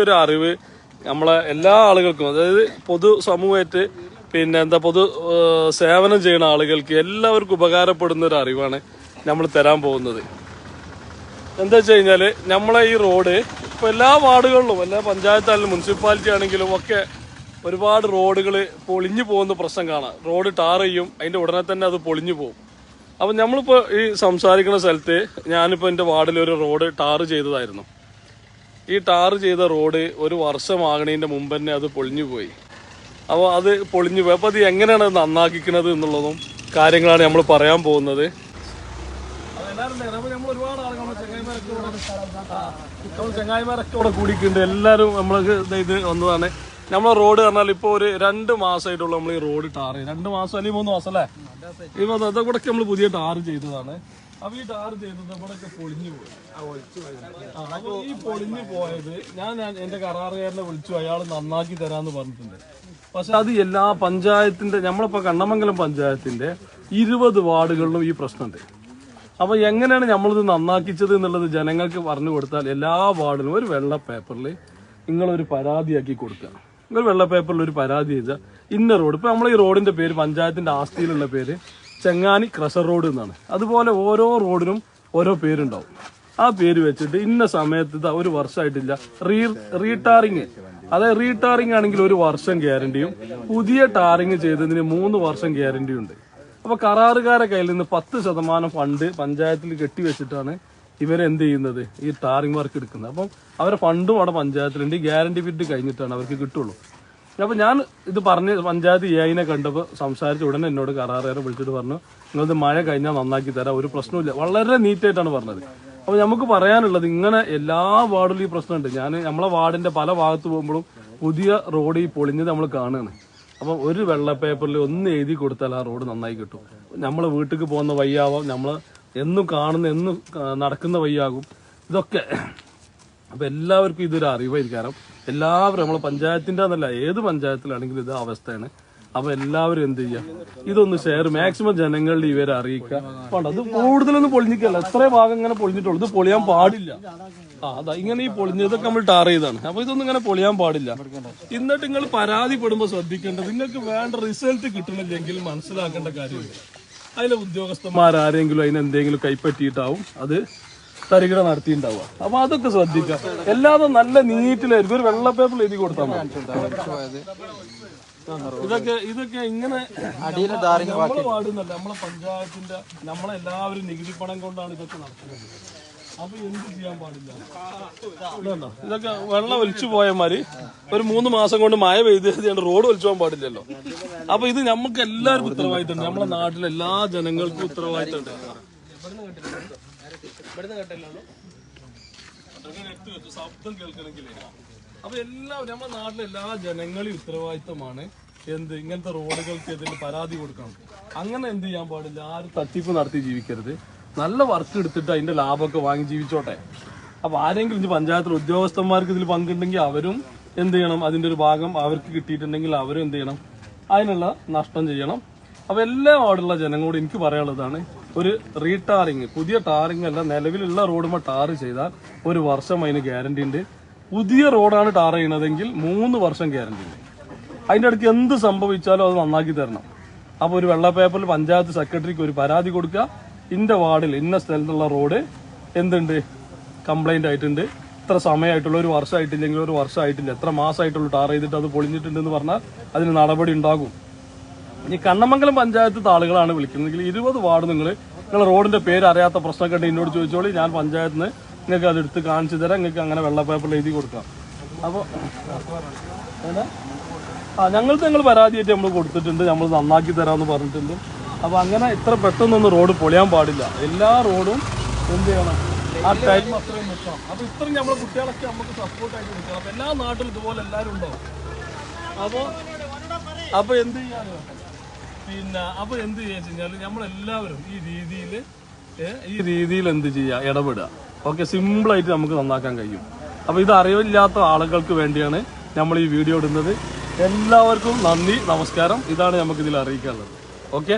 ഒരു അറിവ് നമ്മളെ എല്ലാ ആളുകൾക്കും, അതായത് പൊതു സമൂഹമായിട്ട് പൊതു സേവനം ചെയ്യുന്ന ആളുകൾക്ക് എല്ലാവർക്കും ഉപകാരപ്പെടുന്ന ഒരു അറിവാണ് നമ്മൾ തരാൻ പോകുന്നത്. എന്താ വെച്ച് കഴിഞ്ഞാല് നമ്മളെ ഈ റോഡ് ഇപ്പൊ എല്ലാ വാർഡുകളിലും, എല്ലാ പഞ്ചായത്തായാലും മുനിസിപ്പാലിറ്റി ആണെങ്കിലും ഒക്കെ ഒരുപാട് റോഡുകൾ പൊളിഞ്ഞു പോകുന്ന പ്രശ്നം കാണാം. റോഡ് ടാർ ചെയ്യും, അതിന്റെ ഉടനെ തന്നെ അത് പൊളിഞ്ഞു പോകും. അപ്പൊ നമ്മളിപ്പോ ഈ സംസാരിക്കുന്ന സ്ഥലത്ത് ഞാനിപ്പോ എന്റെ വാർഡിൽ ഒരു റോഡ് ടാർ ചെയ്തതായിരുന്നു. ഈ ടാർ ചെയ്ത റോഡ് ഒരു വർഷമാകണതിന്റെ മുമ്പ് തന്നെ അത് പൊളിഞ്ഞു പോയി. അപ്പോൾ അത് പൊളിഞ്ഞു പോയി. അപ്പോൾ അത് എങ്ങനെയാണ് അത് നന്നാക്കിക്കുന്നത് എന്നുള്ളതും കാര്യങ്ങളാണ് നമ്മൾ പറയാൻ പോകുന്നത്. നമ്മൾ ഒരുപാട് ആളുകൾ ചങ്ങായിമാരൊക്കെ ഇവിടെ കൂടിയിട്ടുണ്ട്. എല്ലാവരും നമ്മൾക്ക് ഇത് വന്നതാണ്. നമ്മളെ റോഡ് പറഞ്ഞാൽ ഇപ്പോൾ ഒരു 2 മാസമായിട്ടുള്ള നമ്മൾ ഈ റോഡ് ടാർ ചെയ്ത് 2 മാസം അല്ലെങ്കിൽ 3 മാസം അല്ലേ? ഈ അതൊക്കെ നമ്മൾ പുതിയ ടാർ ചെയ്തതാണ്. അപ്പൊ ഈ ടാർ ചെയ്തത് ഇവിടെയൊക്കെ പൊളിഞ്ഞു പോയി. അപ്പൊ ഈ പൊളിഞ്ഞു പോയത് ഞാൻ എന്റെ കരാറുകാരനെ വിളിച്ചു, അയാൾ നന്നാക്കി തരാന്ന് പറഞ്ഞിട്ടുണ്ട്. പക്ഷെ അത് എല്ലാ പഞ്ചായത്തിന്റെ, നമ്മളിപ്പോ കണ്ണമംഗലം പഞ്ചായത്തിന്റെ 20 വാർഡുകളിലും ഈ പ്രശ്നമുണ്ട്. അപ്പൊ എങ്ങനെയാണ് നമ്മളിത് നന്നാക്കിച്ചത് എന്നുള്ളത് ജനങ്ങൾക്ക് പറഞ്ഞു കൊടുത്താൽ എല്ലാ വാർഡിലും ഒരു വെള്ള പേപ്പറിൽ നിങ്ങളൊരു പരാതിയാക്കി കൊടുക്കുക. നിങ്ങൾ വെള്ള പേപ്പറിൽ ഒരു പരാതി ചെയ്താൽ ഇന്ന റോഡ്, ഇപ്പൊ നമ്മൾ ഈ റോഡിന്റെ പേര് പഞ്ചായത്തിന്റെ ആസ്തിയിലുള്ള പേര് ചെങ്ങാനി ക്രഷർ റോഡ് എന്നാണ്. അതുപോലെ ഓരോ റോഡിനും ഓരോ പേരുണ്ടാവും. ആ പേര് വെച്ചിട്ട് ഇന്ന സമയത്ത് ഒരു വർഷമായിട്ടില്ല റീടാറിങ്, അതായത് റീടാറിങ് ആണെങ്കിൽ 1 വർഷം ഗ്യാരണ്ടിയും പുതിയ ടാറിങ് ചെയ്തതിന് 3 വർഷം ഗ്യാരണ്ടിയും ഉണ്ട്. അപ്പൊ കരാറുകാരെ കയ്യിൽ നിന്ന് 10% ഫണ്ട് പഞ്ചായത്തിൽ കെട്ടിവെച്ചിട്ടാണ് ഇവരെന്ത് ചെയ്യുന്നത്, ഈ ടാറിങ് വർക്ക് എടുക്കുന്നത്. അപ്പം അവരെ ഫണ്ടും അവിടെ പഞ്ചായത്തിലുണ്ട്. ഗ്യാരണ്ടി പീരീഡ് കഴിഞ്ഞിട്ടാണ് അവർക്ക് കിട്ടുള്ളൂ. അപ്പൊ ഞാൻ ഇത് പറഞ്ഞ് പഞ്ചായത്ത് എഐനെ കണ്ടപ്പോൾ സംസാരിച്ച ഉടനെ എന്നോട് കരാറുകാരെ വിളിച്ചിട്ട് പറഞ്ഞു, നിങ്ങളിത് മഴ കഴിഞ്ഞാൽ നന്നാക്കി തരാം, ഒരു പ്രശ്നമില്ല. വളരെ നീറ്റായിട്ടാണ് പറഞ്ഞത്. അപ്പൊ നമുക്ക് പറയാനുള്ളത്, ഇങ്ങനെ എല്ലാ വാർഡിലും ഈ പ്രശ്നമുണ്ട്. നമ്മളെ വാർഡിന്റെ പല ഭാഗത്ത് പോകുമ്പോഴും പുതിയ റോഡ് ഈ പൊളിഞ്ഞത് നമ്മൾ കാണുകയാണ്. അപ്പം ഒരു വെള്ള പേപ്പറിൽ ഒന്ന് എഴുതി കൊടുത്താൽ ആ റോഡ് നന്നായി കിട്ടും. നമ്മളെ വീട്ടിലേക്ക് പോകുന്ന വയ്യാവാം, നമ്മൾ എന്നും കാണുന്ന എന്നും നടക്കുന്ന വയ്യാകും ഇതൊക്കെ. അപ്പൊ എല്ലാവർക്കും ഇതൊരു അറിവായിരിക്കും. എല്ലാവരും നമ്മളെ പഞ്ചായത്തിന്റെ എന്നല്ല, ഏത് പഞ്ചായത്തിലാണെങ്കിലും ഇത് അവസ്ഥയാണ്. അപ്പൊ എല്ലാവരും എന്ത് ചെയ്യുക, ഇതൊന്ന് ഷെയർ മാക്സിമം ജനങ്ങളിൽ ഇവരെ അറിയിക്കുക. അത് കൂടുതലൊന്നും പൊളിഞ്ഞിക്കല്ല, എത്ര ഭാഗം ഇങ്ങനെ പൊളിഞ്ഞിട്ടുള്ളൂ. ഇത് പൊളിയാൻ പാടില്ല. അതാ ഇങ്ങനെ ഈ പൊളിഞ്ഞതൊക്കെ നമ്മൾ ടാർ ചെയ്താണ്. അപ്പൊ ഇതൊന്നും ഇങ്ങനെ പൊളിയാൻ പാടില്ല. എന്നിട്ട് നിങ്ങൾ പരാതിപ്പെടുമ്പോൾ ശ്രദ്ധിക്കേണ്ടത്, നിങ്ങൾക്ക് വേണ്ട റിസൾട്ട് കിട്ടണില്ലെങ്കിൽ മനസ്സിലാക്കേണ്ട കാര്യമില്ല. അതിലെ ഉദ്യോഗസ്ഥന്മാരാരെങ്കിലും അതിനെന്തെങ്കിലും കൈപ്പറ്റിയിട്ടാവും അത് തരികിട നടത്തിയിട്ടുണ്ടാവുക. അപ്പൊ അതൊക്കെ ശ്രദ്ധിക്കുക. എല്ലാതും നല്ല നീറ്റിലായിരിക്കും. ഒരു വെള്ള പേപ്പറിൽ എഴുതി കൊടുത്താൽ മതി. ഇതൊക്കെ ഇങ്ങനെ നമ്മളെ വാർഡെന്നല്ല, നമ്മളെ പഞ്ചായത്തിന്റെ, നമ്മളെല്ലാവരും നികുതി പണം കൊണ്ടാണ് ഇതൊക്കെ നടക്കുന്നത്. അപ്പൊ എന്ത് ചെയ്യാൻ പാടില്ല. ഇതൊക്കെ വെള്ളം ഒലിച്ചു പോയമാര് ഒരു 3 മാസം കൊണ്ട് മഴ പെയ്ത് റോഡ് ഒലിച്ചു പോകാൻ പാടില്ലല്ലോ. അപ്പൊ ഇത് നമുക്ക് എല്ലാവർക്കും ഉത്തരവാദിത്തമുണ്ട്. നമ്മളെ നാട്ടിലെ എല്ലാ ജനങ്ങൾക്കും ഉത്തരവാദിത്തമുണ്ട്. ശബ്ദം കേൾക്കണമെങ്കിലേ. അപ്പൊ എല്ലാവരും നമ്മുടെ നാട്ടിലെ എല്ലാ ജനങ്ങളും ഉത്തരവാദിത്തമാണ് ഇങ്ങനത്തെ റോഡുകൾക്ക് ഇതിൽ പരാതി കൊടുക്കണം. അങ്ങനെ എന്ത് ചെയ്യാൻ പാടില്ല, ആരും തട്ടിപ്പ് നടത്തി ജീവിക്കരുത്. നല്ല വർക്ക് എടുത്തിട്ട് അതിന്റെ ലാഭമൊക്കെ വാങ്ങി ജീവിച്ചോട്ടെ. അപ്പൊ ആരെങ്കിലും പഞ്ചായത്തിലെ ഉദ്യോഗസ്ഥന്മാർക്ക് ഇതിൽ പങ്കുണ്ടെങ്കിൽ അവരും എന്ത് ചെയ്യണം, അതിന്റെ ഒരു ഭാഗം അവർക്ക് കിട്ടിയിട്ടുണ്ടെങ്കിൽ അവരും എന്ത് ചെയ്യണം, അതിനുള്ള നഷ്ടം ചെയ്യണം. അപ്പൊ എല്ലാ വാർഡുള്ള ജനങ്ങളോട് എനിക്ക് പറയാനുള്ളതാണ്, ഒരു റീടാറിങ്, പുതിയ ടാറിങ് അല്ല, നിലവിലുള്ള റോഡുമ്പോൾ ടാർ ചെയ്താൽ 1 വർഷം അതിന് ഗ്യാരണ്ടി ഉണ്ട്. പുതിയ റോഡാണ് ടാർ ചെയ്യണതെങ്കിൽ 3 വർഷം ഗ്യാരണ്ടി ഉണ്ട്. അതിന്റെ അടുത്ത് എന്ത് സംഭവിച്ചാലും അത് നന്നാക്കി തരണം. അപ്പൊ ഒരു വെള്ള പേപ്പറിൽ പഞ്ചായത്ത് സെക്രട്ടറിക്ക് ഒരു പരാതി കൊടുക്കുക, ഇന്ന വാർഡിൽ ഇന്ന സ്ഥലത്തുള്ള റോഡ് എന്തുണ്ട്, കംപ്ലൈന്റ് ആയിട്ടുണ്ട്, ഇത്ര സമയമായിട്ടുള്ള, 1 വർഷമായിട്ടില്ലെങ്കിൽ 1 വർഷമായിട്ടില്ല, എത്ര മാസമായിട്ടുള്ള ടാർ ചെയ്തിട്ട് അത് പൊളിഞ്ഞിട്ടുണ്ടെന്ന് പറഞ്ഞാൽ അതിന് നടപടി ഉണ്ടാകും. ഇനി കണ്ണമംഗലം പഞ്ചായത്ത് ആളുകളാണ് വിളിക്കുന്നതെങ്കിൽ 20 വാർഡ് നിങ്ങൾ റോഡിന്റെ പേര് അറിയാത്ത പ്രശ്നമൊക്കെ ഉണ്ട് എന്നോട് ചോദിച്ചോളി. ഞാൻ പഞ്ചായത്തിന് നിങ്ങൾക്ക് അതെടുത്ത് കാണിച്ചു തരാം. നിങ്ങൾക്ക് അങ്ങനെ വെള്ള പേപ്പറിൽ എഴുതി കൊടുക്കാം. അപ്പോൾ ഞങ്ങൾ പരാതിയായിട്ട് നമ്മൾ കൊടുത്തിട്ടുണ്ട്, നമ്മൾ നന്നാക്കി തരാമെന്ന് പറഞ്ഞിട്ടുണ്ട്. അപ്പൊ അങ്ങനെ ഇത്ര പെട്ടെന്നൊന്നും റോഡ് പൊളിയാൻ പാടില്ല. എല്ലാ റോഡും എന്ത് ചെയ്യണം, ആ ടൈം അത്രയും നിൽക്കണം. അപ്പൊ ഇത്രയും നമ്മളെ കുട്ടികളൊക്കെ നമുക്ക് സപ്പോർട്ടായിട്ട് നിൽക്കണം. അപ്പൊ എല്ലാ നാട്ടിലും ഇതുപോലെ എല്ലാവരും ഉണ്ടാവും. അപ്പൊ എന്ത് ചെയ്യാനോ അപ്പൊ എന്ത് ചെയ്യാന്ന് വെച്ച് കഴിഞ്ഞാൽ നമ്മളെല്ലാവരും ഈ രീതിയിൽ എന്ത് ചെയ്യുക, ഇടപെടുക. ഓക്കെ, സിമ്പിളായിട്ട് നമുക്ക് നന്നാക്കാൻ കഴിയും. അപ്പൊ ഇത് അറിവില്ലാത്ത ആളുകൾക്ക് വേണ്ടിയാണ് നമ്മൾ ഈ വീഡിയോ ഇടുന്നത്. എല്ലാവർക്കും നന്ദി, നമസ്കാരം. ഇതാണ് നമുക്ക് ഇതിൽ അറിയിക്കാനുള്ളത്. ഓക്കെ.